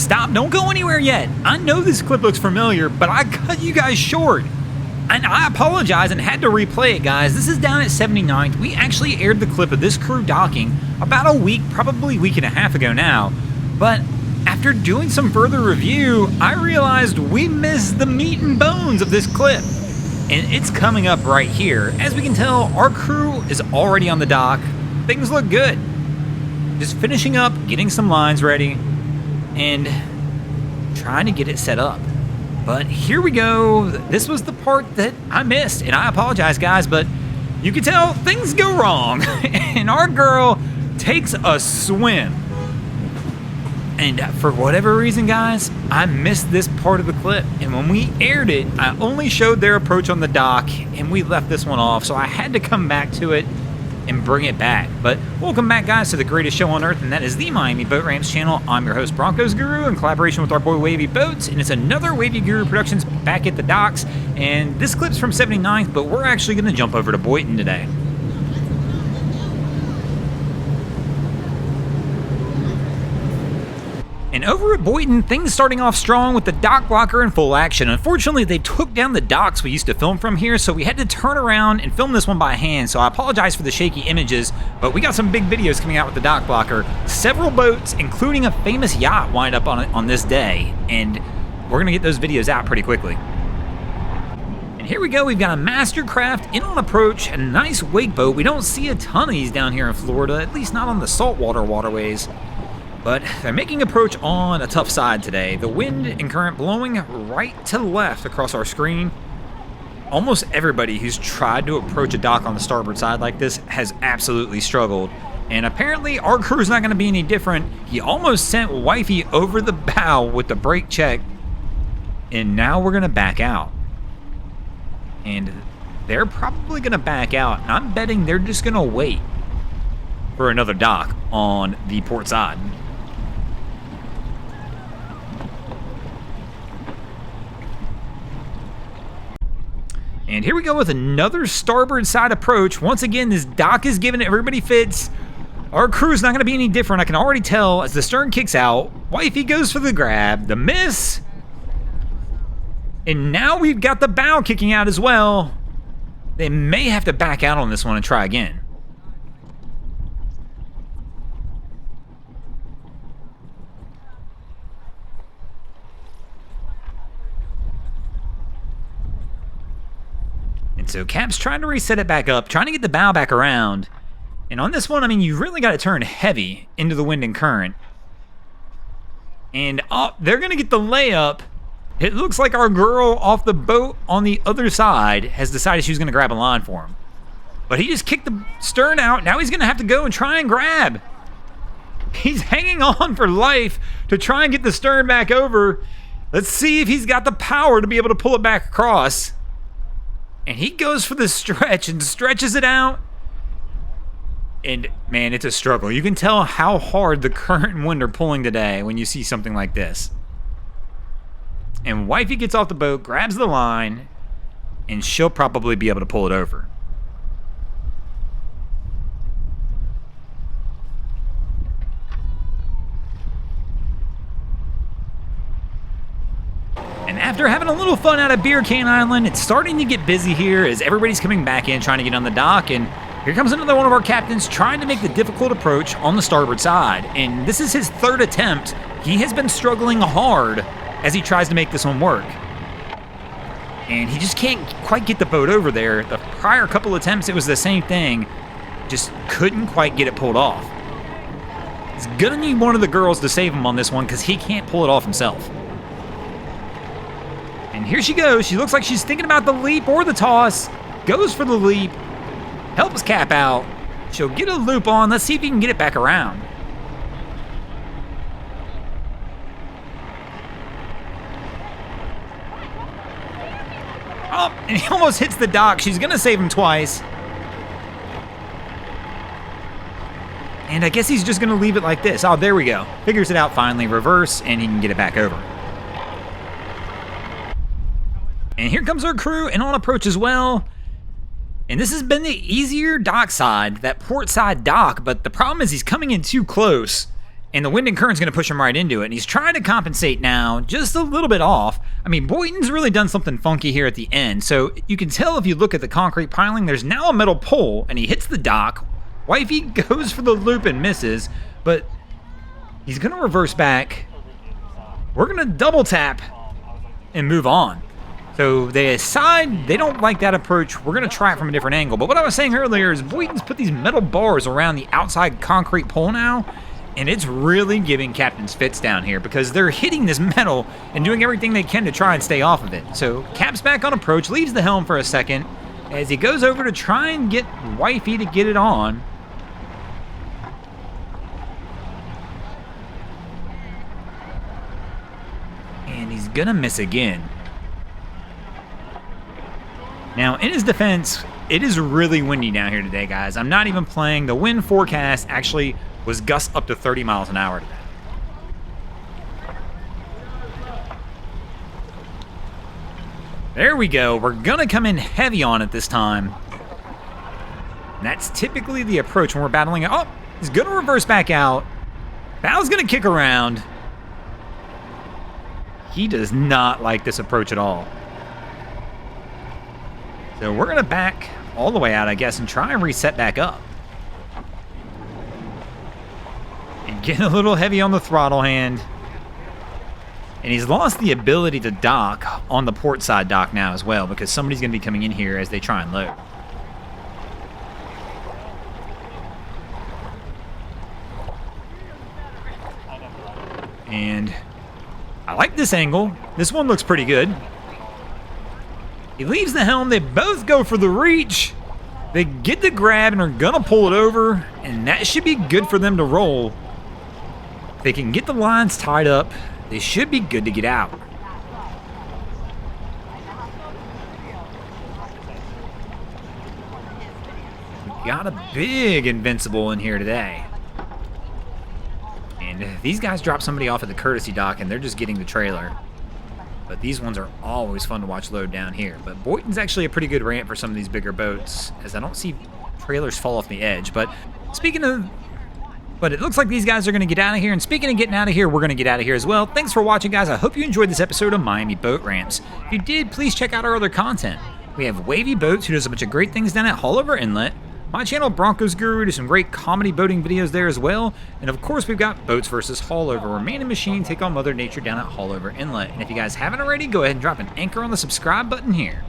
stop, don't go anywhere yet. I know this clip looks familiar, but I cut you guys short. And I apologize and had to replay it, guys. This is down at 79th. We actually aired the clip of this crew docking about a week, probably a week and a half ago now. But after doing some further review, I realized we missed the meat and bones of this clip. And it's coming up right here. As we can tell, our crew is already on the dock. Things look good. Just finishing up, getting some lines ready, and trying to get it set up. But here we go. This was the part that I missed, and I apologize, guys, but you can tell things go wrong. And our girl takes a swim. And for whatever reason, guys, I missed this part of the clip. And when we aired it, I only showed their approach on the dock, and we left this one off. So I had to come back to it and bring it back. But welcome back, guys, to the greatest show on earth, and that is the Miami Boat Ramps channel. I'm your host, Broncos Guru, in collaboration with our boy Wavy Boats, and it's another Wavy Guru Productions back at the docks. And this clip's from 79th, but we're actually going to jump over to Boynton today. And over at Boynton, things starting off strong with the dock blocker in full action. Unfortunately, they took down the docks we used to film from here, so we had to turn around and film this one by hand. So I apologize for the shaky images, but we got some big videos coming out with the dock blocker. Several boats, including a famous yacht, wind up on this day, and we're gonna get those videos out pretty quickly. And here we go, we've got a Mastercraft in on approach, a nice wake boat. We don't see a ton of these down here in Florida, at least not on the saltwater waterways. But they're making approach on a tough side today. The wind and current blowing right to left across our screen. Almost everybody who's tried to approach a dock on the starboard side like this has absolutely struggled. And apparently our crew's not going to be any different. He almost sent Wifey over the bow with the brake check. And now we're going to back out. And they're probably going to back out. And I'm betting they're just going to wait for another dock on the port side. And here we go with another starboard side approach. Once again, this dock is giving everybody fits. Our crew's not going to be any different. I can already tell as the stern kicks out. Wifey goes for the grab. The miss. And now we've got the bow kicking out as well. They may have to back out on this one and try again. So Cap's trying to reset it back up, trying to get the bow back around. And on this one, I mean, you really got to turn heavy into the wind and current. And they're going to get the layup. It looks like our girl off the boat on the other side has decided she was going to grab a line for him. But he just kicked the stern out. Now he's going to have to go and try and grab. He's hanging on for life to try and get the stern back over. Let's see if he's got the power to be able to pull it back across. And he goes for the stretch and stretches it out. And, man, it's a struggle. You can tell how hard the current and wind are pulling today when you see something like this. And Wifey gets off the boat, grabs the line, and she'll probably be able to pull it over. And after having a little fun out at Beer Can Island, it's starting to get busy here as everybody's coming back in trying to get on the dock. And here comes another one of our captains trying to make the difficult approach on the starboard side. And this is his third attempt. He has been struggling hard as he tries to make this one work. And he just can't quite get the boat over there. The prior couple attempts, it was the same thing. Just couldn't quite get it pulled off. He's gonna need one of the girls to save him on this one because he can't pull it off himself. And here she goes. She looks like she's thinking about the leap or the toss. Goes for the leap. Helps Cap out. She'll get a loop on. Let's see if he can get it back around. Oh, and he almost hits the dock. She's going to save him twice. And I guess he's just going to leave it like this. Oh, there we go. Figures it out finally. Reverse, and he can get it back over. And here comes our crew and on approach as well. And this has been the easier dock side, that port side dock, but the problem is he's coming in too close. And the wind and current's going to push him right into it. And he's trying to compensate now, just a little bit off. I mean, Boynton's really done something funky here at the end. So you can tell if you look at the concrete piling, there's now a metal pole, and he hits the dock. Wavy goes for the loop and misses, but he's going to reverse back. We're going to double tap and move on. So they decide they don't like that approach. We're going to try it from a different angle. But what I was saying earlier is Boynton's put these metal bars around the outside concrete pole now, and it's really giving captains fits down here because they're hitting this metal and doing everything they can to try and stay off of it. So Cap's back on approach, leaves the helm for a second as he goes over to try and get Wifey to get it on. And he's gonna miss again. Now, in his defense, it is really windy down here today, guys. I'm not even playing. The wind forecast actually was gusts up to 30 miles an hour today. There we go. We're going to come in heavy on it this time. And that's typically the approach when we're battling it. Oh, he's going to reverse back out. Bow's going to kick around. He does not like this approach at all. So we're going to back all the way out, I guess, and try and reset back up. And getting a little heavy on the throttle hand. And he's lost the ability to dock on the port side dock now as well, because somebody's going to be coming in here as they try and load. And I like this angle. This one looks pretty good. He leaves the helm. They both go for the reach. They get the grab and are going to pull it over, and that should be good for them to roll. If they can get the lines tied up, they should be good to get out. We got a big invincible in here today. And these guys drop somebody off at the courtesy dock, and they're just getting the trailer. But these ones are always fun to watch load down here. But Boynton's actually a pretty good ramp for some of these bigger boats, as I don't see trailers fall off the edge. But it looks like these guys are going to get out of here. And speaking of getting out of here, we're going to get out of here as well. Thanks for watching, guys. I hope you enjoyed this episode of Miami Boat Ramps. If you did, please check out our other content. We have Wavy Boats, who does a bunch of great things down at Haulover Inlet. My channel, Broncos Guru, does some great comedy boating videos there as well. And of course, we've got Boats vs. Haulover, where man and machine take on Mother Nature down at Haulover Inlet. And if you guys haven't already, go ahead and drop an anchor on the subscribe button here.